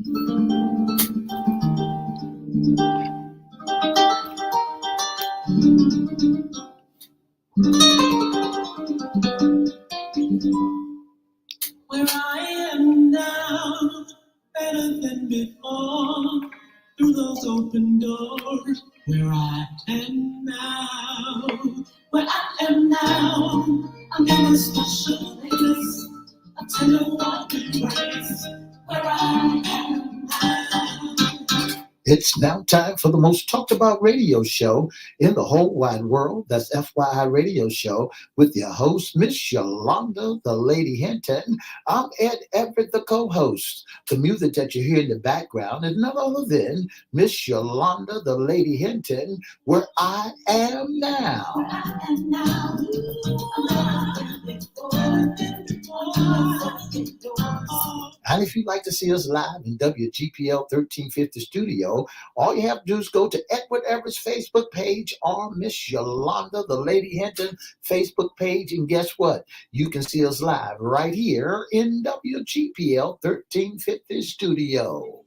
Where I am now, better than before, through those open doors. Where I am now, where I am now, I'm in a special place, a tender warm embrace. Where I am now. It's now time for the most talked about radio show in the whole wide world. That's FYI Radio Show with your host, Miss Yolanda, the Lady Hinton. I'm Ed Everett, the co-host. The music that you hear in the background is none other than Miss Yolanda, the Lady Hinton, Where I Am Now. Where I am now. And if you'd like to see us live in WGPL 1350 studio, all you have to do is go to Edward Everett's Facebook page or Miss Yolanda, the Lady Hinton Facebook page. And guess what? You can see us live right here in WGPL 1350 studio.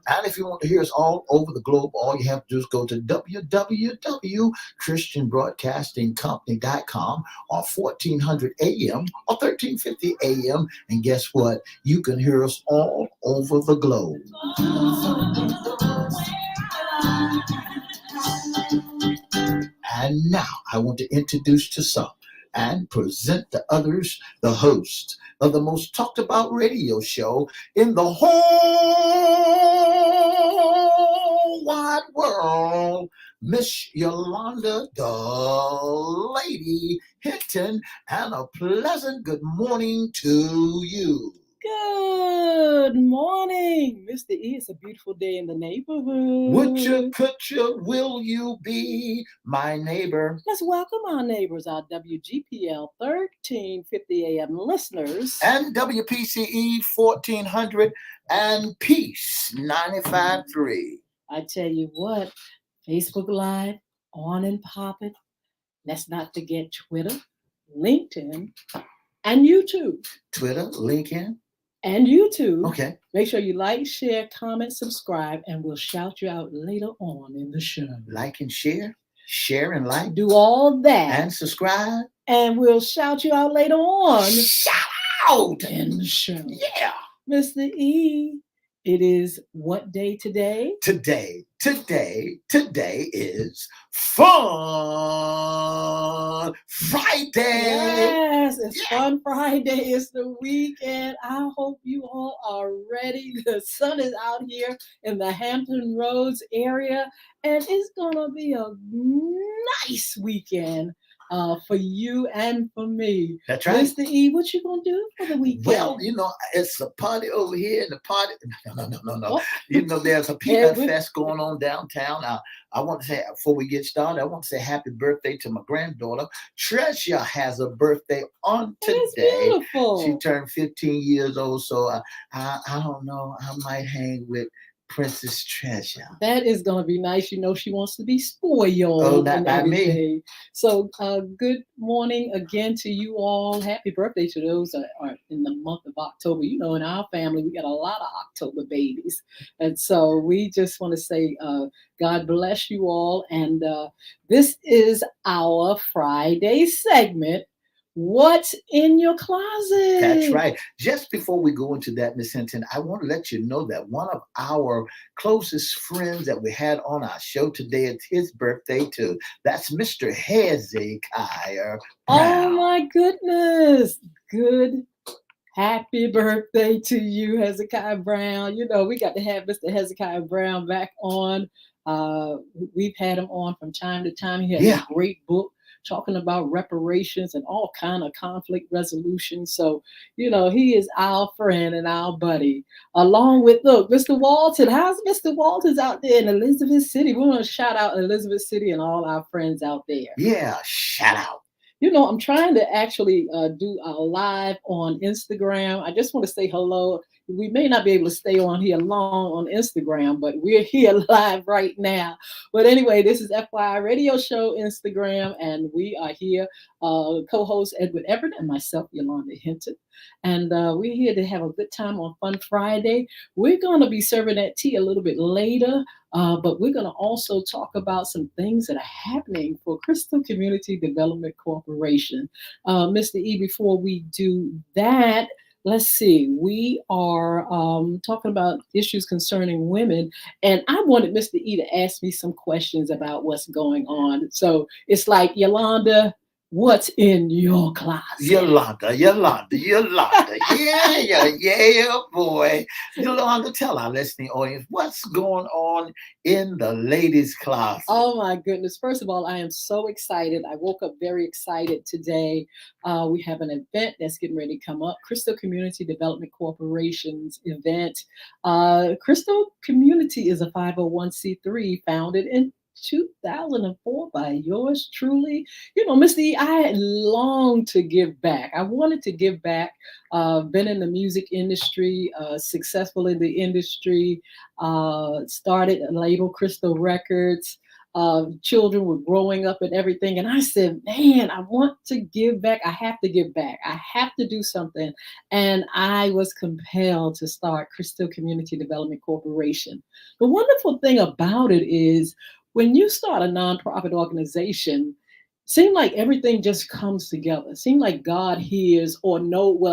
And if you want to hear us all over the globe, all you have to do is go to www.christianbroadcastingcompany.com or 1400 AM or 1350 AM. And guess what? You can hear us all over the globe. And now I want to introduce to some and present to others the host of the most talked about radio show in the whole wide world, Miss Yolanda, the Lady Hinton, and a pleasant good morning to you. Good morning, Mr. E. It's a beautiful day in the neighborhood. Would you, could you, will you be my neighbor? Let's welcome our neighbors, our WGPL 1350 AM listeners. And WPCE 1400 and Peace 95.3. I tell you what, Facebook Live, on and popping. Let's not forget Twitter, LinkedIn, and YouTube. Twitter, LinkedIn, and YouTube. Okay. Make sure you like, share, comment, subscribe, and we'll shout you out later on in the show. Like and share and like. Do all that. And subscribe. And we'll shout you out later on. Shout out in the show. Yeah. Mr. E, it is what day today? Today is Fun Friday. Yes, it's Fun Friday. It's the weekend. I hope you all are ready. The sun is out here in the Hampton Roads area, and it's gonna be a nice weekend for you and for me. That's right. Mr. E, what you gonna do for the weekend? Well, it's a party over here, and the party. No. Oh. There's a peanut fest going on downtown. I want to say, before we get started, I want to say happy birthday to my granddaughter. Treasure has a birthday on today. It's beautiful. She turned 15 years old, so I don't know. I might hang with Princess Treasure. That is going to be nice. You know, she wants to be spoiled. Oh, not by me. So good morning again to you all. Happy birthday to those that are in the month of October. You know, in our family, we got a lot of October babies. And so we just want to say, God bless you all. And this is our Friday segment. What's in your closet? That's right. Just before we go into that, Miss Hinton, I want to let you know that one of our closest friends that we had on our show today, it's his birthday too. That's Mr. Hezekiah Brown. Oh my goodness. Good. Happy birthday to you, Hezekiah Brown. You know, we got to have Mr. Hezekiah Brown back on. We've had him on from time to time. He has a great book talking about reparations and all kind of conflict resolution. So, you know, he is our friend and our buddy. Along with, look, Mr. Walton. How's Mr. Walton's out there in Elizabeth City? We want to shout out Elizabeth City and all our friends out there. Yeah, shout out. You know, I'm trying to actually do our live on Instagram. I just want to say hello. we may not be able to stay on here long on Instagram, but we're here live right now. But anyway, this is FYI Radio Show Instagram, and we are here. Co-host Edward Everett and myself, Yolanda Hinton, and we're here to have a good time on Fun Friday. We're going to be serving that tea a little bit later. But we're going to also talk about some things that are happening for Crystal Community Development Corporation. Mr. E, before we do that, let's see, we are talking about issues concerning women, and I wanted Mr. E to ask me some questions about what's going on. So it's like, Yolanda, what's in your closet? Yolanda. Yeah, boy. Yolanda, tell our listening audience what's going on in the ladies' closet. Oh my goodness. First of all, I am so excited. I woke up very excited today. We have an event that's getting ready to come up, Crystal Community Development Corporation's event. Crystal Community is a 501c3 founded in 2004 by yours truly. You know, Mr. E, I had longed to give back. I wanted to give back. Been in the music industry, successful in the industry, started a label, Crystal Records. Children were growing up and everything. And I said, man, I want to give back. I have to give back. I have to do something. And I was compelled to start Crystal Community Development Corporation. The wonderful thing about it is, when you start a nonprofit organization, seem like everything just comes together. Seem like God hears or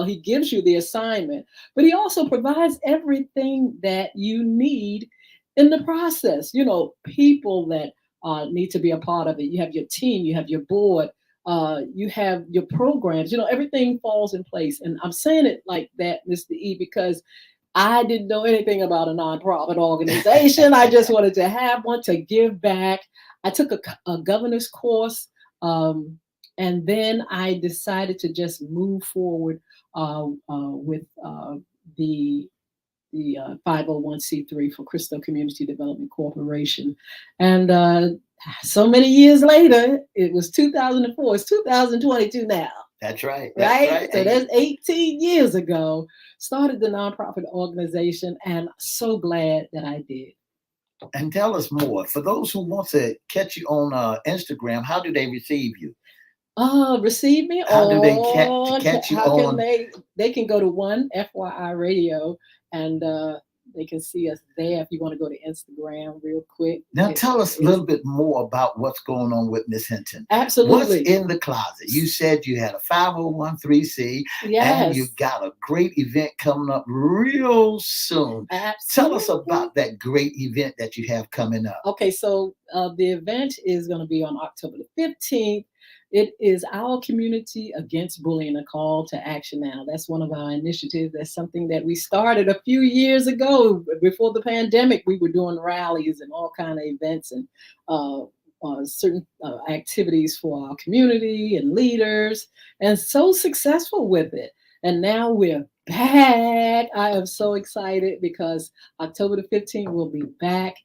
he gives you the assignment, but he also provides everything that you need in the process. You know, people that need to be a part of it. You have your team, you have your board, you have your programs, you know, everything falls in place. And I'm saying it like that, Mr. E, because I didn't know anything about a nonprofit organization. I just wanted to have one to give back. I took a governor's course, and then I decided to just move forward with the 501c3 for Crystal Community Development Corporation. And so many years later, it was 2004. It's 2022 now. That's right. Right? So that's 18 years ago. Started the nonprofit organization, and so glad that I did. And tell us more. For those who want to catch you on Instagram, how do they receive you? Receive me how on. Do they catch you how on? Can they can go to one FYI Radio, and they can see us there. If you want to go to Instagram real quick. Now tell us a little bit more about what's going on with Miss Hinton. Absolutely. What's in the closet? You said you had a 501c3, yes, and you got a great event coming up real soon. Absolutely. Tell us about that great event that you have coming up. Okay, so the event is going to be on October the 15th. It is Our Community Against Bullying, a call to action now. That's one of our initiatives. That's something that we started a few years ago. Before the pandemic, we were doing rallies and all kind of events and certain activities for our community and leaders, and so successful with it. And now we're back. I am so excited because October the 15th, we'll be back.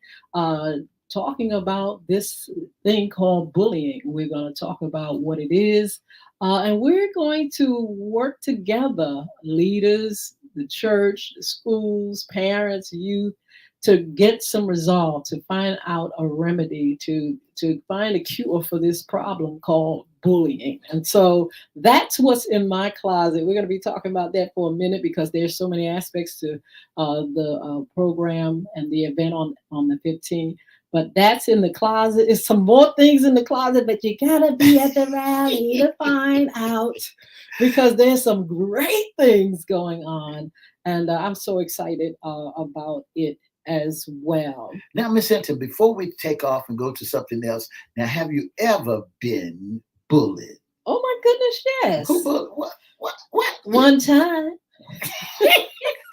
Talking about this thing called bullying. We're going to talk about what it is, and we're going to work together, leaders, the church, the schools, parents, youth, to get some resolve, to find out a remedy, to find a cure for this problem called bullying. And so that's what's in my closet. We're going to be talking about that for a minute because there's so many aspects to the program and the event on the 15th. But that's in the closet. There's some more things in the closet, but you gotta be at the rally to find out, because there's some great things going on, and I'm so excited about it as well. Now, Miss Hinton, before we take off and go to something else, now, have you ever been bullied? Oh my goodness, yes. Who bullied? What? One time.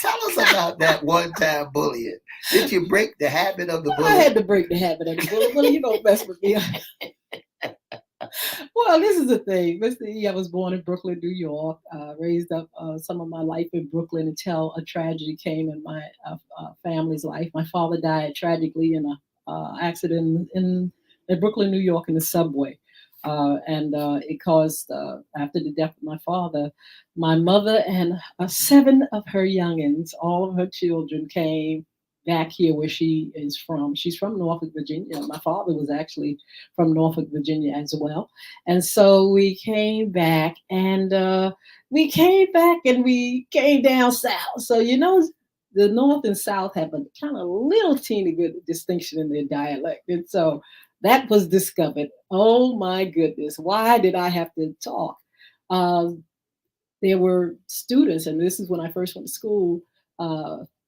Tell us about that one-time bullying. Did you break the habit of the bullying? I had to break the habit of the bullying. Well, you don't mess with me. Well, this is the thing. Mr. E, I was born in Brooklyn, New York, raised up some of my life in Brooklyn until a tragedy came in my family's life. My father died tragically in an accident in Brooklyn, New York, in the subway. And it caused, after the death of my father, my mother and 7 of her youngins, all of her children, came back here where she is from. She's from Norfolk, Virginia. My father was actually from Norfolk, Virginia as well. And so we came back, and we came down south. So, the North and South have a kind of little teeny good distinction in their dialect. And so that was discovered. Oh my goodness. Why did I have to talk? Um, there were students, and this is when I first went to school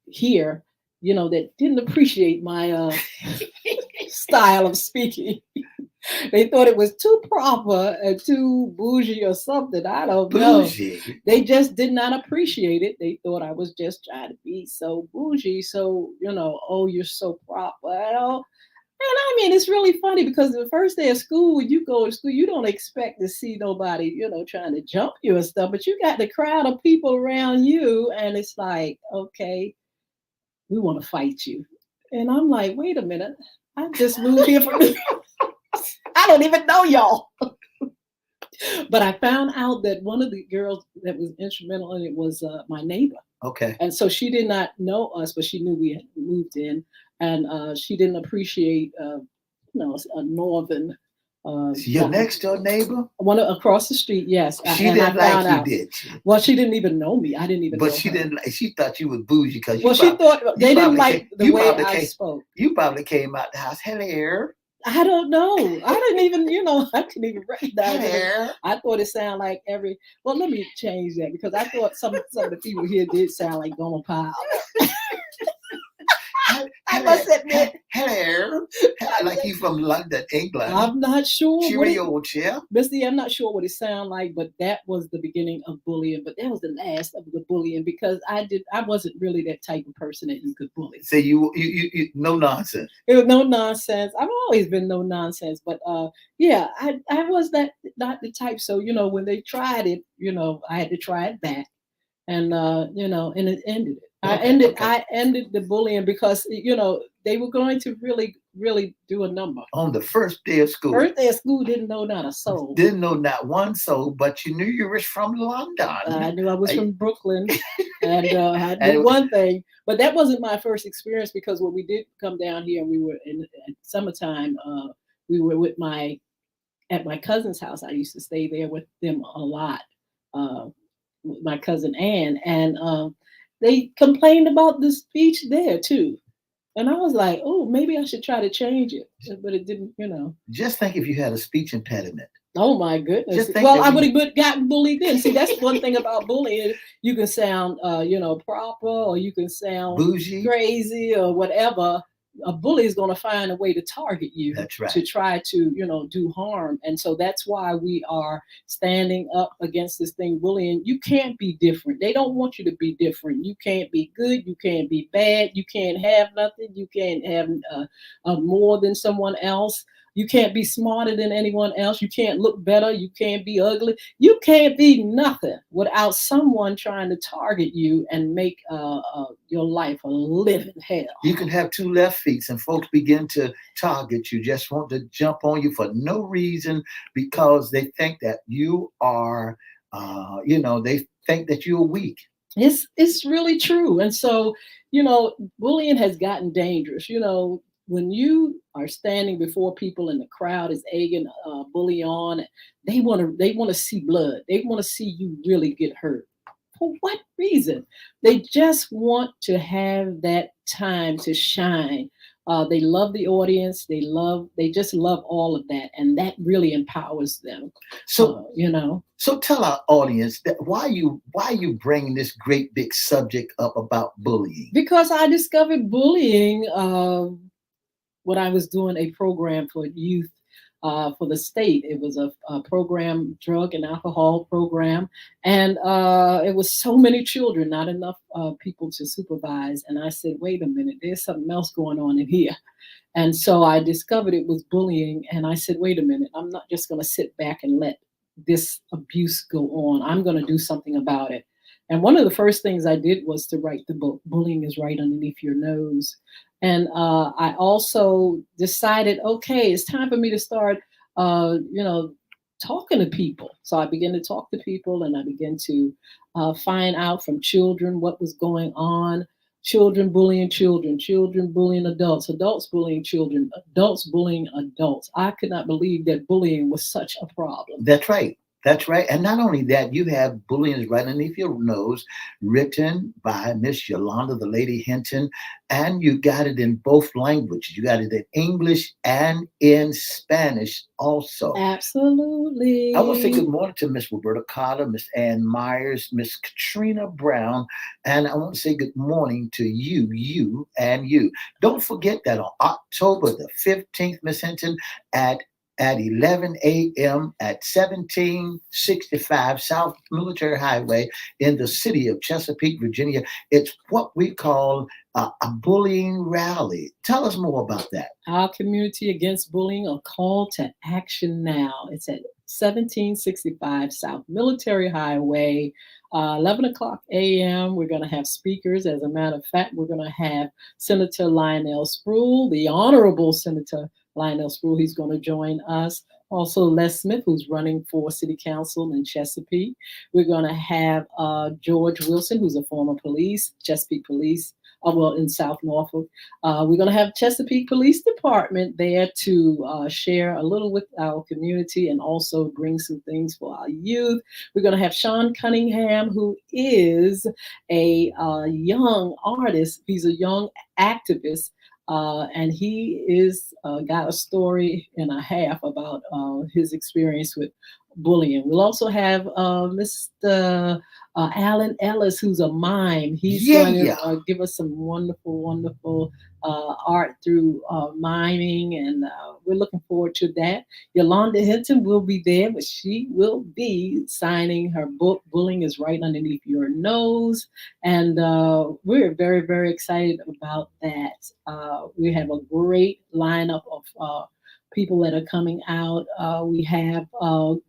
here, that didn't appreciate my style of speaking. They thought it was too proper and too bougie or something. I don't know. Bougie. They just did not appreciate it. They thought I was just trying to be so bougie. So, oh, you're so proper. And I mean, it's really funny because the first day of school, when you go to school, you don't expect to see nobody, trying to jump you and stuff. But you got the crowd of people around you, and it's like, okay, we want to fight you. And I'm like, wait a minute. I just moved here from I don't even know y'all. But I found out that one of the girls that was instrumental in it was my neighbor. Okay. And so she did not know us, but she knew we had moved in, and she didn't appreciate, a northern. Your next door neighbor? One across the street, yes. She didn't like you, did she? Well, she didn't even know me. I didn't even. But know she her. didn't. She thought you was bougie because. Well, she thought they didn't like the way I spoke. You probably came out the house. Hello. I don't know. I didn't even, I couldn't even recognize Hello. it. I thought it sounded like well, let me change that because I thought some of the people here did sound like Goma Pile. I must admit. Hello. Like you from London, England. I'm not sure. Cheerio, chair. Missy, I'm not sure what it sounded like, but that was the beginning of bullying. But that was the last of the bullying because I wasn't really that type of person that you could bully. So you no nonsense. It was no nonsense. I've always been no nonsense, but yeah, I was not the type. So when they tried it, I had to try it back, and and it ended it. I ended the bullying because they were going to really, really do a number. On the first day of school. First day of school, didn't know not a soul. Didn't know not one soul, but you knew you were from London. I knew I was from Brooklyn, and I knew one thing. But that wasn't my first experience because when we did come down here, and we were in summertime. We were at my cousin's house. I used to stay there with them a lot. With my cousin Ann, and they complained about the speech there too. And I was like, oh, maybe I should try to change it. But it didn't, Just think if you had a speech impediment. Oh my goodness. Well, I would have gotten bullied then. See, that's one thing about bullying. You can sound, proper, or you can sound bougie, crazy, or whatever. A bully is going to find a way to target you. That's right. To try to, do harm. And so that's why we are standing up against this thing, bullying. You can't be different. They don't want you to be different. You can't be good. You can't be bad. You can't have nothing. You can't have more than someone else. You can't be smarter than anyone else. You can't look better. You can't be ugly. You can't be nothing without someone trying to target you and make your life a living hell. You can have 2 left feet and folks begin to target you, just want to jump on you for no reason because they think that you are, they think that you're weak. It's really true. And so, bullying has gotten dangerous. When you are standing before people and the crowd is egging bully on, they want to see blood. They want to see you really get hurt. For what reason? They just want to have that time to shine. They love the audience. They just love all of that, and that really empowers them. So So tell our audience that why you bring this great big subject up about bullying. Because I discovered bullying when I was doing a program for youth for the state. It was a program, drug and alcohol program. And it was so many children, not enough people to supervise. And I said, wait a minute, there's something else going on in here. And so I discovered it was bullying. And I said, wait a minute, I'm not just going to sit back and let this abuse go on. I'm going to do something about it. And one of the first things I did was to write the book, Bullying is Right Underneath Your Nose. And I also decided, okay, it's time for me to start, talking to people. So I began to talk to people, and I began to find out from children what was going on. Children bullying children, children bullying adults, adults bullying children, adults bullying adults. I could not believe that bullying was such a problem. That's right. That's right. And not only that, you have bullying right underneath your nose, written by Miss Yolanda, the lady Hinton, and you got it in both languages. You got it in English and in Spanish also. I want to say Absolutely. good morning to Miss Roberta Carter, Miss Ann Myers, Miss Katrina Brown, and I want to say good morning to you, and you. Don't forget that on October the 15th, Miss Hinton, at 11 a.m. at 1765 South Military Highway in the city of Chesapeake, Virginia. It's what we call a bullying rally. Tell us more about that. Our community against bullying, a call to action now. It's at 1765 South Military Highway, 11 o'clock a.m. We're going to have speakers. As a matter of fact, we're going to have Senator Lionel Spruill, the Honorable Senator Lionel Spruill. He's going to join us. Also, Les Smith, who's running for City Council in Chesapeake. We're going to have George Wilson, who's a former police, Chesapeake Police, well, in South Norfolk. We're going to have Chesapeake Police Department there to share a little with our community and also bring some things for our youth. We're going to have Sean Cunningham, who is a young artist. He's a young activist. And he is got a story and a half about his experience with bullying. We'll also have Mr. Alan Ellis, who's a mime. He's Yeah, going to yeah. give us some wonderful, wonderful art through miming, and we're looking forward to that. Yolanda Hinton will be there, but she will be signing her book, Bullying is Right Underneath Your Nose. And we're very, very excited about that. We have a great lineup of people that are coming out. We have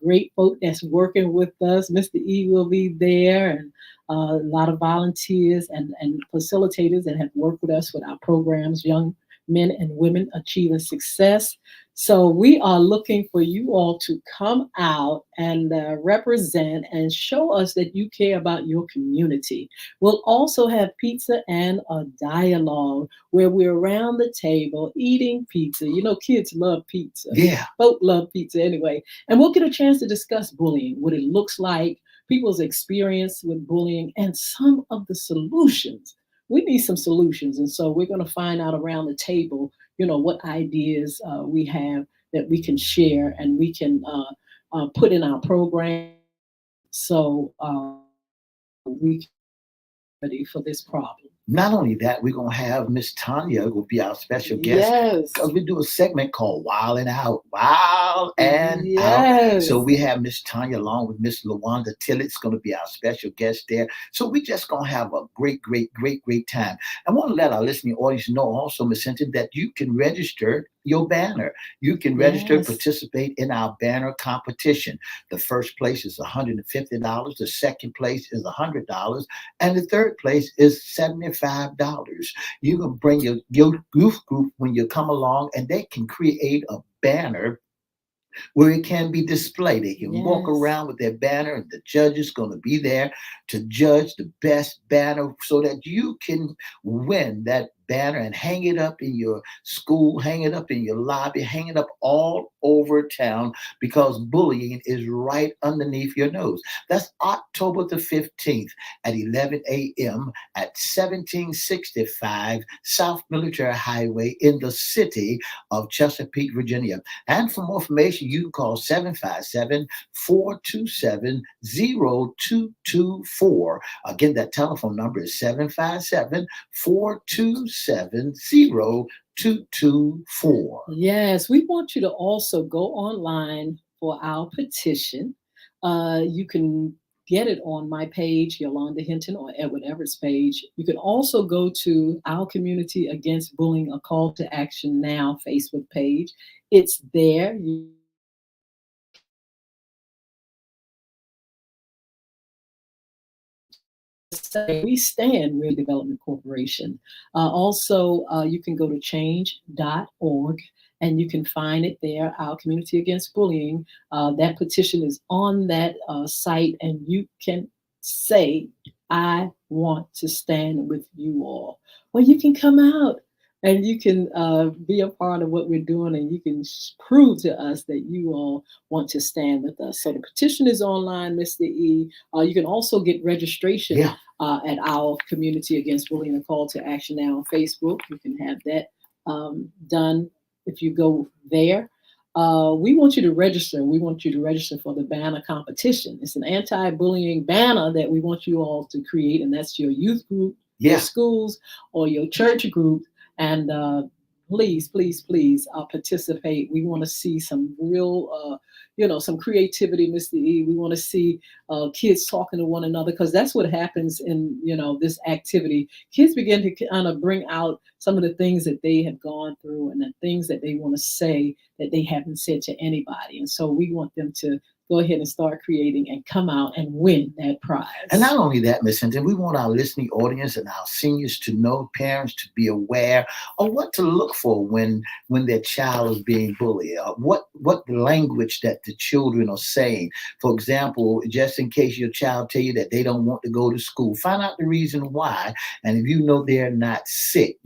great folk that's working with us. Mr. E will be there, and a lot of volunteers and facilitators that have worked with us with our programs, Young Men and Women Achieving Success. So we are looking for you all to come out and represent and show us that you care about your community. We'll also have pizza and a dialogue where we're around the table eating pizza. You know, kids love pizza. Yeah. Both love pizza anyway. And we'll get a chance to discuss bullying, what it looks like, people's experience with bullying, and some of the solutions. We need some solutions. And so we're going to find out around the table, you know, what ideas we have that we can share and we can put in our program so we can be ready for this problem. Not only that, we're gonna have Miss Tanya will be our special guest Yes. because we do a segment called Wild and Out. Wild and Out. Yes. So we have Miss Tanya along with Miss Lawanda Tillett's gonna be our special guest there. So we just gonna have a great time. I want to let our listening audience know also, Miss Hinton, that you can register your banner. You can register, Yes. participate in our banner competition. The first place is $150. The second place is $100. And the third place is $75. You can bring your youth group when you come along, and they can create a banner where it can be displayed. They can walk Yes. around with their banner, and the judge is going to be there to judge the best banner so that you can win that banner and hang it up in your school, hang it up in your lobby, hang it up all over town because bullying is right underneath your nose. That's October the 15th at 11 a.m. at 1765 South Military Highway in the city of Chesapeake, Virginia. And for more information, you can call 757-427-0224. Again, that telephone number is 757-427-0224. Yes, we want you to also go online for our petition. You can get it on my page, Yolanda Hinton, or Edward Everett's page. You can also go to our Community Against Bullying, a Call to Action Now Facebook page. It's there. We stand Real Development Corporation. Also, you can go to change.org and you can find it there, Our Community Against Bullying. That petition is on that site, and you can say, I want to stand with you all. Or you can come out and you can be a part of what we're doing, and you can prove to us that you all want to stand with us. So the petition is online, Mr. E. You can also get registration at Our Community Against Bullying, a call to action now on Facebook. You can have that done if you go there. We want you to register. We want you to register for the banner competition. It's an anti-bullying banner that we want you all to create, and that's your youth group, your schools, or your church group. And please, please, please participate. We want to see some real, some creativity, Mr. E. We want to see kids talking to one another, because that's what happens in, this activity. Kids begin to kind of bring out some of the things that they have gone through and the things that they want to say that they haven't said to anybody. And so we want them to go ahead and start creating and come out and win that prize. And not only that, Miss Hinton, we want our listening audience and our seniors to know, parents to be aware of what to look for when their child is being bullied. What language that the children are saying. For example, just in case your child tell you that they don't want to go to school, find out the reason why. And if you know they're not sick,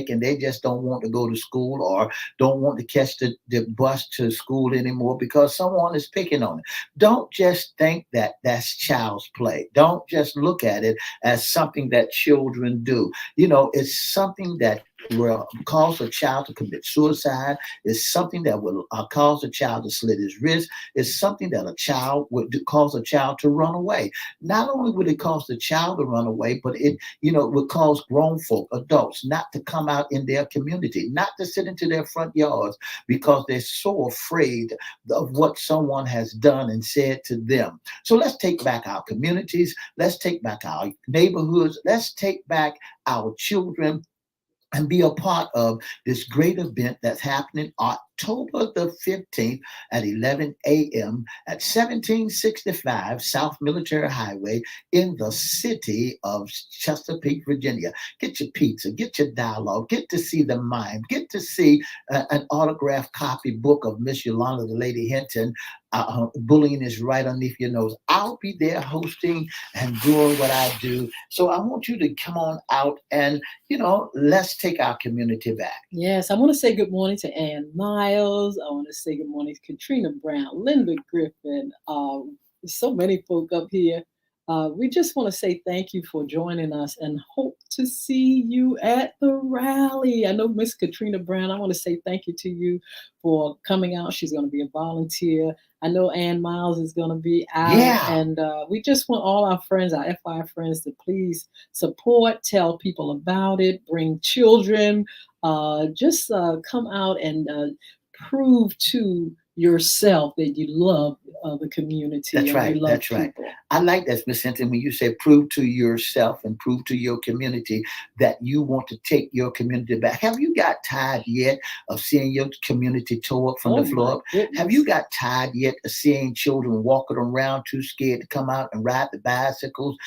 and they just don't want to go to school or don't want to catch the bus to school anymore because someone is picking on it. Don't just think that that's child's play. Don't just look at it as something that children do. It's something that will cause a child to commit suicide. It's something that will cause a child to slit his wrist. It's something that a child would cause a child to run away. Not only would it cause the child to run away, but it would cause grown folk, adults, not to come out in their community, not to sit into their front yards because they're so afraid of what someone has done and said to them. So let's take back our communities. Let's take back our neighborhoods. Let's take back our children and be a part of this great event that's happening October the 15th at 11 a.m. at 1765 South Military Highway in the city of Chesapeake, Virginia. Get your pizza, get your dialogue, get to see the mime, get to see an autographed copy book of Miss Yolanda, the Lady Hinton. Bullying is right underneath your nose. I'll be there hosting and doing what I do. So I want you to come on out and, let's take our community back. Yes, I want to say good morning to Ann Miles. I want to say good morning to Katrina Brown, Linda Griffin. So many folk up here. We just want to say thank you for joining us and hope to see you at the rally. I know Miss Katrina Brown, I want to say thank you to you for coming out. She's going to be a volunteer. I know Ann Miles is going to be out. Yeah. And we just want all our friends, our FI friends, to please support, tell people about it, bring children, just come out and prove to yourself that you love the community. That's right. You love That's people. right. I like that, Miss Hinton, when you say prove to yourself and prove to your community that you want to take your community back. Have you got tired yet of seeing your community tore up from the floor? Have you got tired yet of seeing children walking around too scared to come out and ride the bicycles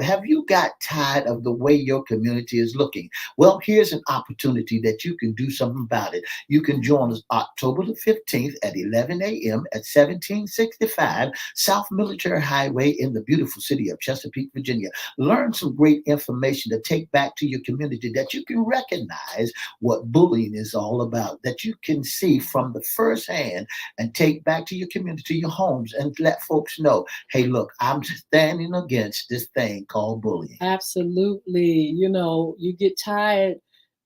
have you got tired of the way your community is looking? Well, here's an opportunity that you can do something about it. You can join us October the 15th at 11 a.m. at 1765 South Military Highway in the beautiful city of Chesapeake, Virginia. Learn some great information to take back to your community that you can recognize what bullying is all about, that you can see from the first hand and take back to your community, to your homes, and let folks know, hey, look, I'm standing against this thing called bullying. Absolutely. You get tired.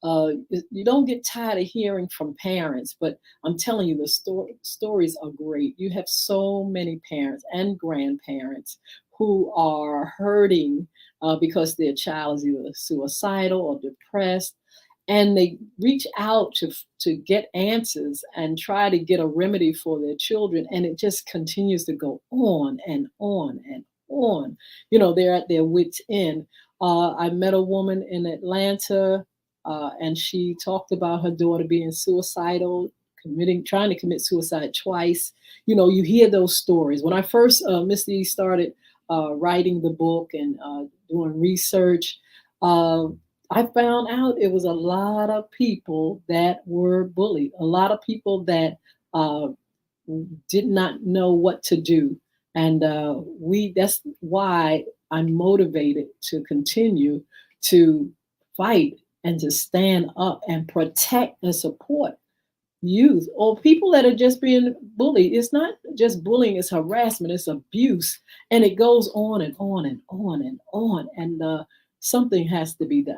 You don't get tired of hearing from parents, but I'm telling you, the stories are great. You have so many parents and grandparents who are hurting because their child is either suicidal or depressed, and they reach out to get answers and try to get a remedy for their children, and it just continues to go on and on and on. They're at their wits' end. I met a woman in Atlanta, and she talked about her daughter being suicidal, trying to commit suicide twice. You hear those stories. When I first, Mr. E started writing the book and doing research, I found out it was a lot of people that were bullied, a lot of people that uh, did not know what to do. And that's why I'm motivated to continue to fight and to stand up and protect and support youth or people that are just being bullied. It's not just bullying, it's harassment, it's abuse. And it goes on and on and on and on. And something has to be done.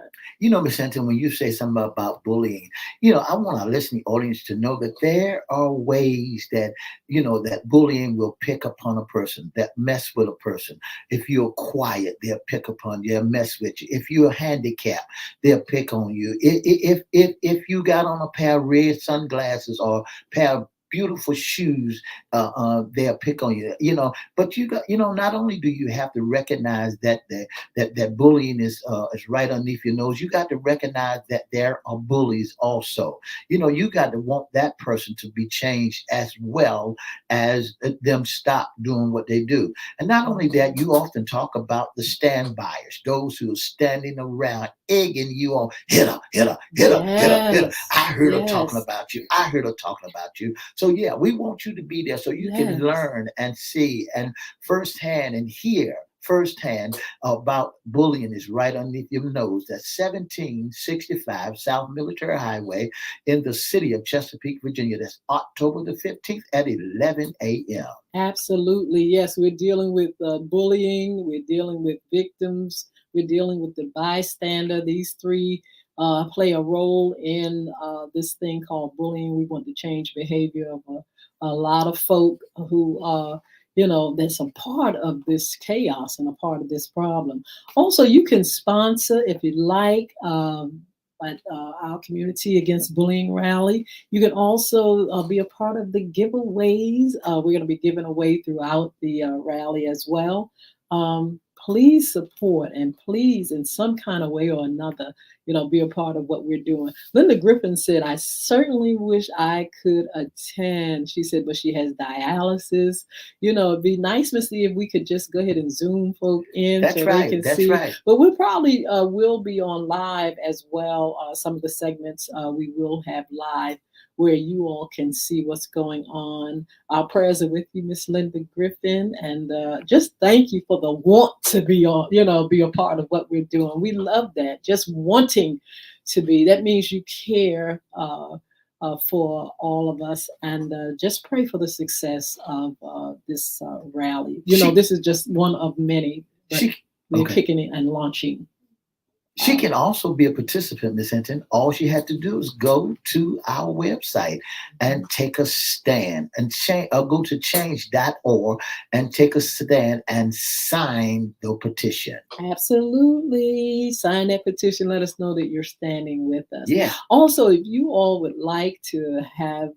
Miss Hinton, when you say something about bullying, I want our listening audience to know that there are ways that, that bullying will pick upon a person, that mess with a person. If you're quiet, they'll pick upon you, they'll mess with you. If you're handicapped, they'll pick on you. If you got on a pair of red sunglasses or pair of beautiful shoes, they'll pick on you. But you got, not only do you have to recognize that that bullying is right underneath your nose. You got to recognize that there are bullies also. You got to want that person to be changed as well as them stop doing what they do. And not only that, you often talk about the stand buyers, those who are standing around egging you on, hit her, hit her, hit her, hit her, hit her. Yes. I heard her talking Yes. about you. I heard her talking about you. So yeah, we want you to be there so you can Yes. learn and see and firsthand and hear firsthand about bullying is right underneath your nose. That's 1765 South Military Highway in the city of Chesapeake, Virginia. That's October the 15th at 11 a.m. Absolutely. Yes, we're dealing with bullying, we're dealing with victims, we're dealing with the bystander. These three play a role in this thing called bullying. We want to change behavior of a lot of folk who that's a part of this chaos and a part of this problem. Also, you can sponsor if you like. At our Community Against Bullying rally. You can also be a part of the giveaways. We're going to be giving away throughout the rally as well. Please support and please, in some kind of way or another, be a part of what we're doing. Linda Griffin said, I certainly wish I could attend. She said, but she has dialysis. It'd be nice, Missy, if we could just go ahead and Zoom folk in That's so right. they can That's see. right. But we'll probably will be on live as well. Some of the segments we will have live where you all can see what's going on. Our prayers are with you, Miss Linda Griffin, and just thank you for the want to be on, be a part of what we're doing. We love that. Just wanting to be. That means you care for all of us, and just pray for the success of this rally. This is just one of many. But we're kicking it and launching. She can also be a participant, Miss Hinton. All she had to do is go to our website and take a stand and go to change.org and take a stand and sign the petition. Absolutely. Sign that petition. Let us know that you're standing with us. Yeah. Also, if you all would like to have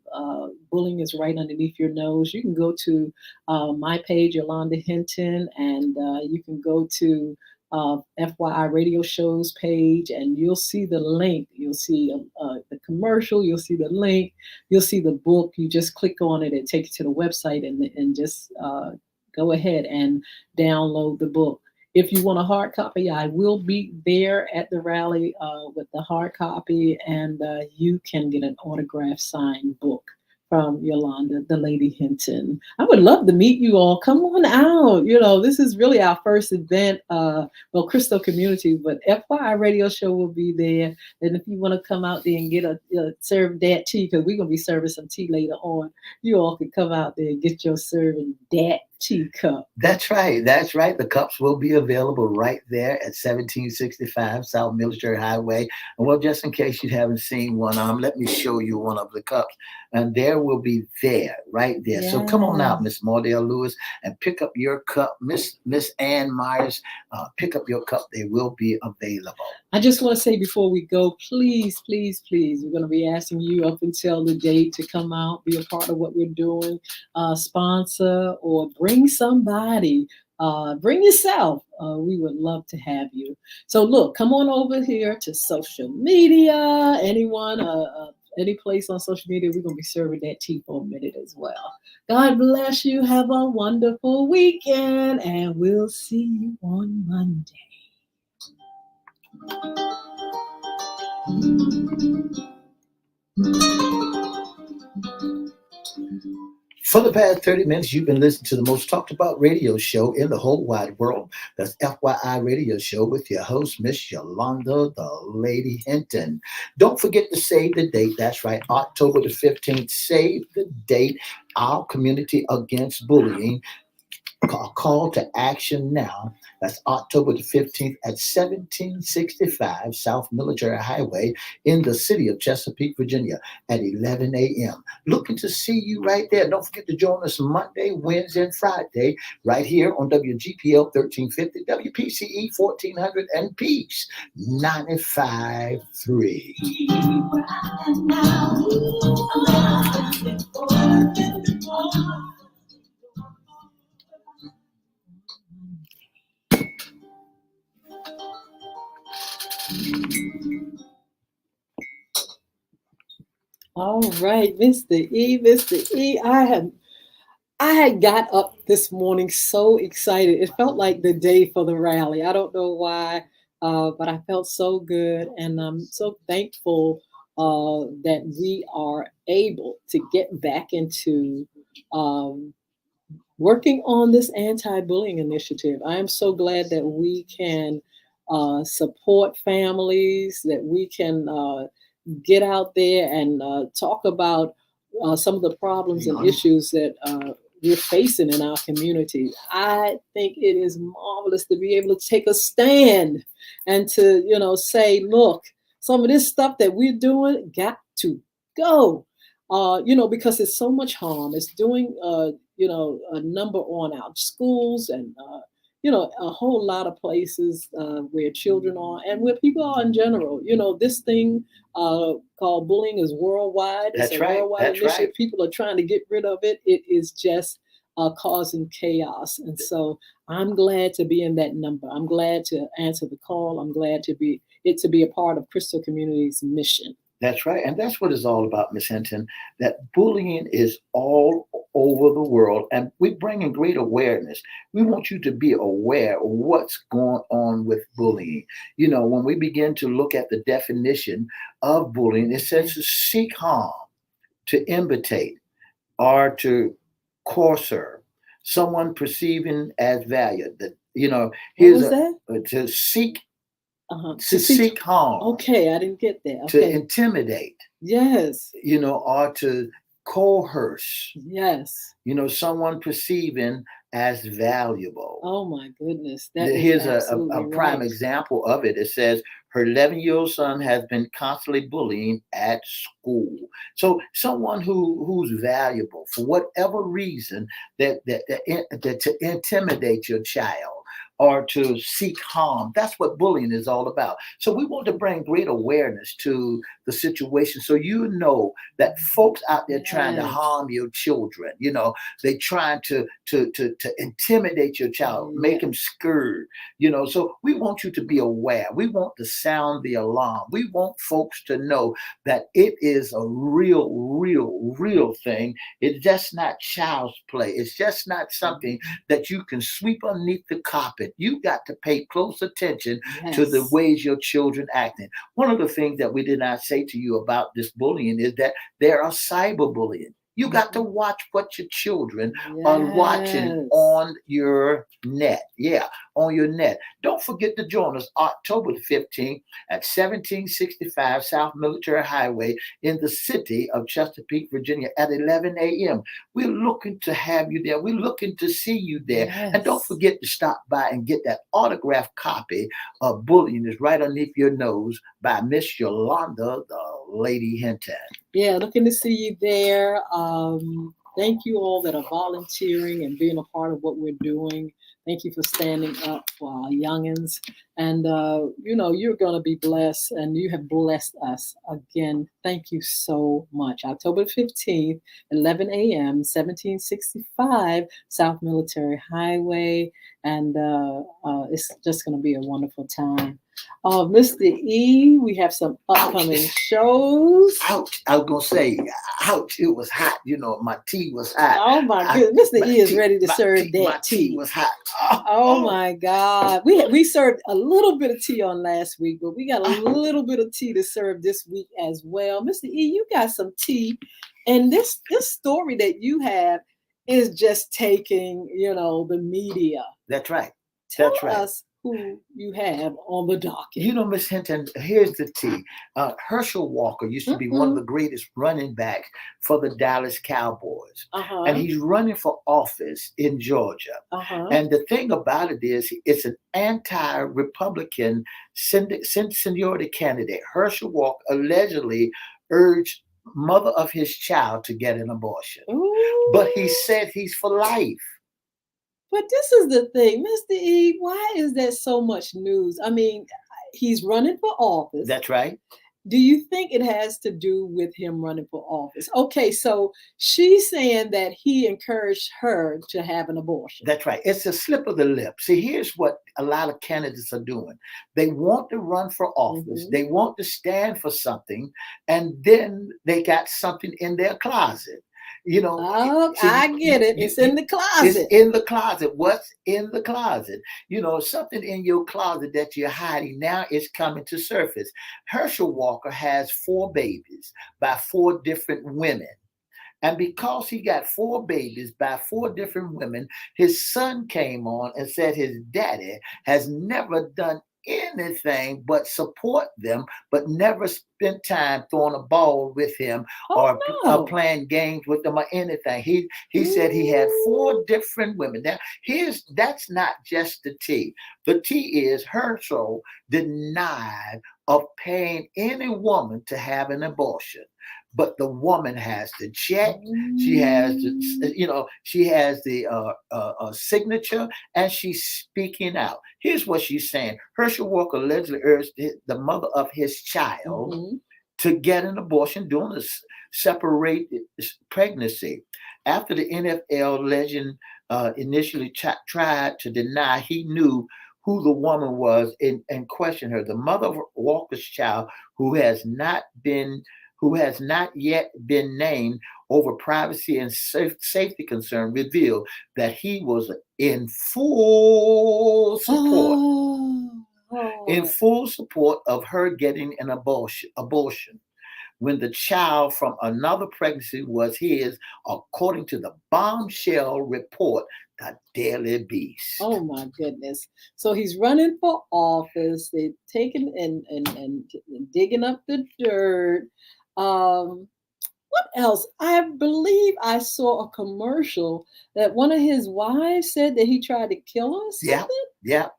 Bullying is Right Underneath Your Nose, you can go to my page, Yolanda Hinton, and you can go to FYI radio shows page, and you'll see the link. You'll see the commercial. You'll see the link. You'll see the book. You just click on it and take you to the website and just go ahead and download the book. If you want a hard copy, I will be there at the rally with the hard copy, and you can get an autographed signed book from Yolanda, the Lady Hinton. I would love to meet you all. Come on out. This is really our first event, Crystal Community, but FYI Radio Show will be there. And if you want to come out there and get serve that tea, because we're going to be serving some tea later on, you all can come out there and get your serving that teacup. That's right. That's right. The cups will be available right there at 1765 South Military Highway. And well, just in case you haven't seen one, let me show you one of the cups. And there will be right there. Yes. So come on out, Miss Mardell Lewis, and pick up your cup. Miss Ann Myers, pick up your cup. They will be available. I just want to say before we go, please, please, please, we're going to be asking you up until the date to come out, be a part of what we're doing, sponsor or bring somebody. Bring yourself. We would love to have you. So look, come on over here to social media. Anyone, any place on social media, we're going to be serving that tea for a minute as well. God bless you. Have a wonderful weekend, and we'll see you on Monday. For the past 30 minutes, you've been listening to the most talked about radio show in the whole wide world. That's FYI Radio Show with your host, Miss Yolanda, the Lady Hinton. Don't forget to save the date. That's right, October the 15th. Save the date. Our Community Against Bullying. Call to action now. That's October the 15th at 1765 South Military Highway in the city of Chesapeake, Virginia at 11 a.m. Looking to see you right there. Don't forget to join us Monday, Wednesday, and Friday right here on WGPL 1350, WPCE 1400, and Peace 95.3. All right, Mr. E, Mr. E, I had got up this morning so excited. It felt like the day for the rally. I don't know why, but I felt so good, and I'm so thankful that we are able to get back into um, working on this anti-bullying initiative. I am so glad that we can support families, that we can get out there and talk about some of the problems and issues that we're facing in our community. I think it is marvelous to be able to take a stand and to, say, look, some of this stuff that we're doing got to go. Because it's so much harm. It's doing, a number on our schools and, a whole lot of places where children are and where people are in general. This thing called bullying is worldwide. It's That's a right. worldwide That's initiative. right. People are trying to get rid of it. It is just causing chaos. And so I'm glad to be in that number. I'm glad to answer the call. I'm glad to be a part of Crystal Community's mission. That's right. And that's what it's all about, Miss Hinton, that bullying is all over the world. And we bring in great awareness. We want you to be aware of what's going on with bullying. When we begin to look at the definition of bullying, it says to seek harm, to imitate, or to coercer someone perceiving as valued. What Here's was that? to seek To to seek. seek harm, Okay, I didn't get that. to Okay. intimidate, Yes. or to coerce, Yes. someone perceiving as valuable. Oh my goodness. That is Here's absolutely a prime right. example of it. It says her 11-year-old son has been constantly bullying at school. So someone who's valuable for whatever reason that to intimidate your child or to seek harm. That's what bullying is all about. So we want to bring great awareness to the situation so that folks out there trying to Yes. harm your children, they trying to intimidate your child, make them scared, so we want you to be aware. We want to sound the alarm. We want folks to know that it is a real, real, real thing. It's just not child's play. It's just not something that you can sweep underneath the carpet. You got to pay close attention to the Yes. ways your children acting. One of the things that we did not say to you about this bullying is that there are cyberbullying. You got to watch what your children are watching Yes. on your net. Yeah, on your net. Don't forget to join us October the 15th at 1765 South Military Highway in the city of Chesapeake, Virginia at 11 a.m. We're looking to have you there. We're looking to see you there. Yes. And don't forget to stop by and get that autographed copy of Bullying is Right Underneath Your Nose by Miss Yolanda, the Lady Hinton. Yeah, looking to see you there. Thank you all that are volunteering and being a part of what we're doing. Thank you for standing up for our youngins. And, you're going to be blessed, and you have blessed us. Again, thank you so much. October 15th, 11 a.m., 1765 South Military Highway. And it's just going to be a wonderful time. Mr. E, we have some upcoming Ouch. shows. Ouch. I was going to say, ouch, it was hot. You know, my tea was hot. Oh my goodness, Mr. E is ready to My serve my that tea tea. was hot. Oh my God. We served a little bit of tea on last week, but we got a Oh. little bit of tea to serve this week as well. Mr. E, you got some tea. And this story that you have is just taking, the media. That's right. Tell That's right. us who you have on the docket. You know, Miss Hinton, here's the tea. Herschel Walker used to be one of Mm-mm. the greatest running backs for the Dallas Cowboys. And Uh-huh. he's running for office in Georgia. Uh-huh. And the thing about it is, it's an anti-Republican seniority candidate. Herschel Walker allegedly urged mother of his child to get an abortion. But he Ooh. said he's for life. But this is the thing, Mr. E, why is there so much news? I mean, he's running for office. That's right. Do you think it has to do with him running for office? Okay, so she's saying that he encouraged her to have an abortion. That's right. It's a slip of the lip. See, here's what a lot of candidates are doing. They want to run for office. Mhm. They want to stand for something, and then they got something in their closet. You know, Oh, so I get it. It's in the it's closet. in the closet. What's in the closet? You know, something in your closet that you're hiding now is coming to surface. Herschel Walker has 4 babies by 4 different women. And because he got 4 babies by 4 different women, his son came on and said his daddy has never done anything but support them, but never spent time throwing a ball with him Oh or no. playing games with them or anything. He said he had Ooh. 4 different women. Now, that's not just the tea. The tea is Herschel denied of paying any woman to have an abortion, but the woman has the check. She has the, she has the signature, and she's speaking out. Here's what she's saying. Herschel Walker allegedly urged the mother of his child Mhm. to get an abortion during a separated pregnancy. After the NFL legend initially tried to deny he knew who the woman was and questioned her, the mother of Walker's child, who has not been who has not yet been named over privacy and safety concern, revealed that he was Oh. in Oh. full support of her getting an abortion when the child from another pregnancy was his, according to the bombshell report, the Daily Beast. Oh my goodness. So he's running for office. They're taking and digging up the dirt. Um, what else? I believe I saw a commercial that one of his wives said that he tried to kill her or Yeah, something. yeah.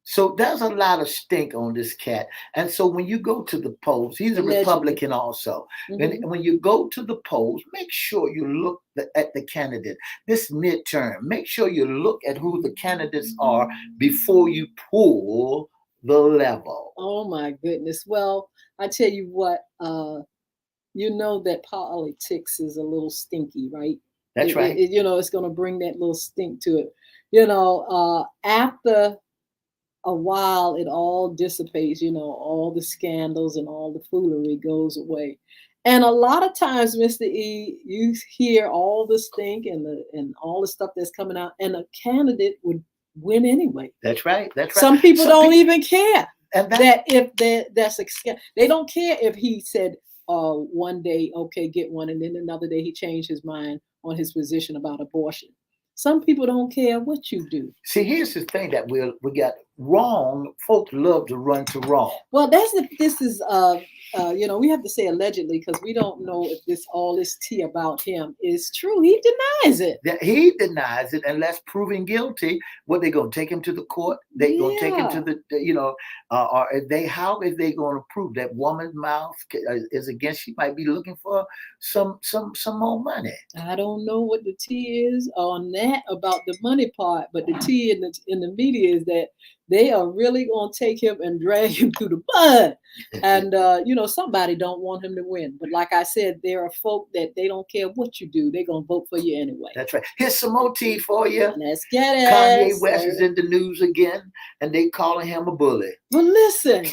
So there's a lot of stink on this cat. And so when you go to the polls, he's a Allegedly. Republican also. And Hmm. when you go to the polls, make sure you look at the candidate. This midterm, make sure you look at who the candidates are before you pull the level. Oh my goodness. Well, I tell you what, you know that politics is a little stinky, right? That's right. It's going to bring that little stink to it. After a while, it all dissipates. All the scandals and all the foolery goes away. And a lot of times, Mr. E, you hear all the stink and all the stuff that's coming out, and a candidate would win anyway. That's right. That's right. Some people Some don't people, even care and that that if that's a they don't care if he said one day, okay, get one, and then another day he changed his mind on his position about abortion. Some people don't care what you do. see. Here's the thing that we got wrong. Folks love to run to wrong. Well, this is we have to say allegedly because we don't know if all this tea about him is true. He denies it. That he denies it unless proven guilty. What they gonna take him to the court? They gonna take him to Yeah. or if they how is they gonna prove that woman's mouth is against? She might be looking for some more money. I don't know what the tea is on that about the money part, but the tea in the media is that they are really going to take him and drag him through the mud. And, somebody don't want him to win. But like I said, there are folk that they don't care what you do. They're going to vote for you anyway. That's right. Here's some more tea for you. Let's get it. Kanye West is in the news again, and they calling him a bully. But listen,